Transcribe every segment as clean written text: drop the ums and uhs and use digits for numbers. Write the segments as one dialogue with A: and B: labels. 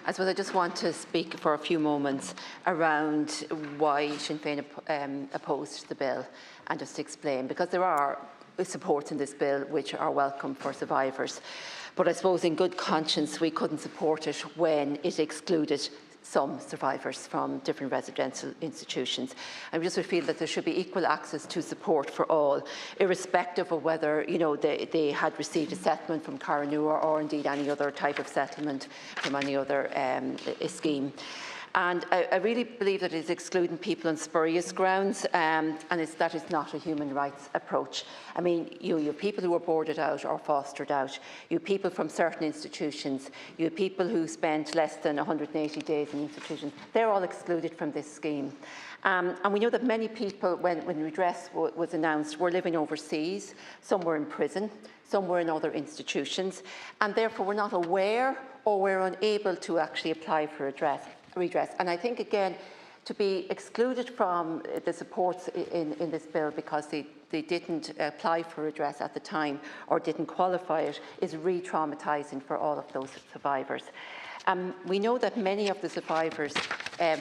A: I suppose I just want to speak for a few moments around why Sinn Féin opposed the bill, and just explain, because there are supports in this bill which are welcome for survivors. But I suppose in good conscience we couldn't support it when it excluded some survivors from different residential institutions. And we just feel that there should be equal access to support for all, irrespective of whether they had received a settlement from Carranua or indeed any other type of settlement from any other scheme. And I really believe that it is excluding people on spurious grounds, and that is not a human rights approach. I mean, you have people who are boarded out or fostered out, you have people from certain institutions, you have people who spent less than 180 days in institutions. They're all excluded from this scheme. And we know that many people, when redress was announced, were living overseas, some were in prison, some were in other institutions, and therefore were not aware or were unable to actually apply for redress. And I think, again, to be excluded from the supports in this bill because they didn't apply for redress at the time or didn't qualify it is re-traumatising for all of those survivors. We know that many of the survivors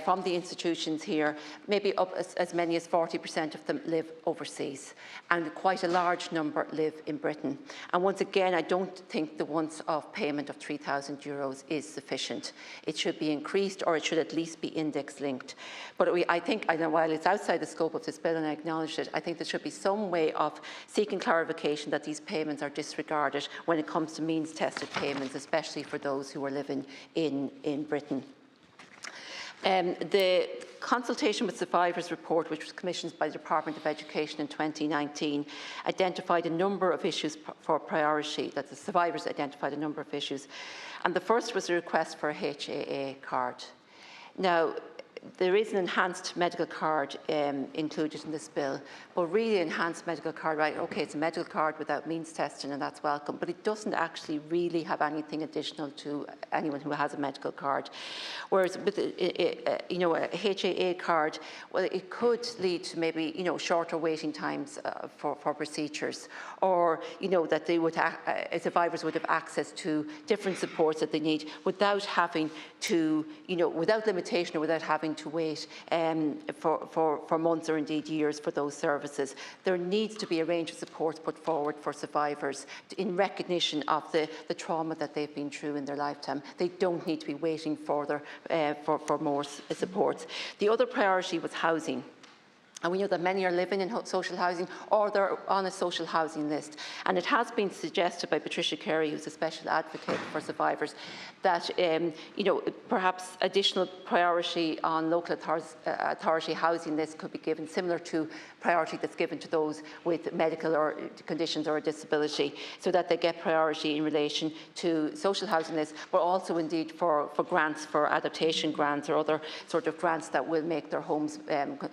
A: from the institutions here, maybe up as many as 40% of them live overseas, and quite a large number live in Britain. And once again, I don't think the once-off payment of €3,000 is sufficient. It should be increased, or it should at least be index-linked. But I think, while it's outside the scope of this bill, and I acknowledge it, I think there should be some way of seeking clarification that these payments are disregarded when it comes to means-tested payments, especially for those who are living in Britain. The consultation with survivors report, which was commissioned by the Department of Education in 2019, identified a number of issues for priority, that the survivors identified a number of issues. And the first was a request for a HAA card. Now, there is an enhanced medical card included in this bill, but really enhanced medical card, right, okay, it's a medical card without means testing and that's welcome, but it doesn't actually really have anything additional to anyone who has a medical card. Whereas with a HAA card, well, it could lead to maybe, shorter waiting times for procedures, or, that they would survivors would have access to different supports that they need without having to, without limitation or without having to wait for months or indeed years for those services. There needs to be a range of supports put forward for survivors in recognition of the trauma that they've been through in their lifetime. They don't need to be waiting further for more supports. The other priority was housing. And we know that many are living in social housing or they're on a social housing list. And it has been suggested by Patricia Carey, who's a special advocate for survivors, that perhaps additional priority on local authority housing lists could be given, similar to priority that's given to those with medical or conditions or a disability, so that they get priority in relation to social housing lists, but also indeed for grants, for adaptation grants or other sort of grants that will make their homes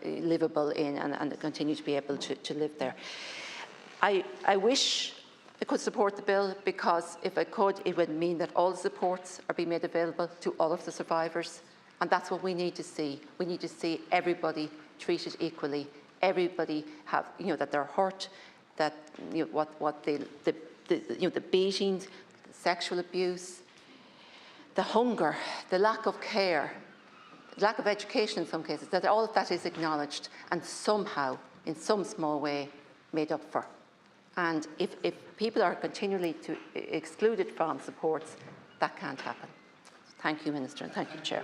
A: livable and continue to be able to live there. I wish I could support the bill, because if I could, it would mean that all the supports are being made available to all of the survivors, and that's what we need to see. We need to see everybody treated equally, everybody have, that they're hurt, that the beatings, the sexual abuse, the hunger, the lack of care, lack of education in some cases, that all of that is acknowledged and somehow, in some small way, made up for. And if people are continually excluded from supports, that can't happen. Thank you, Minister, and thank you, Chair.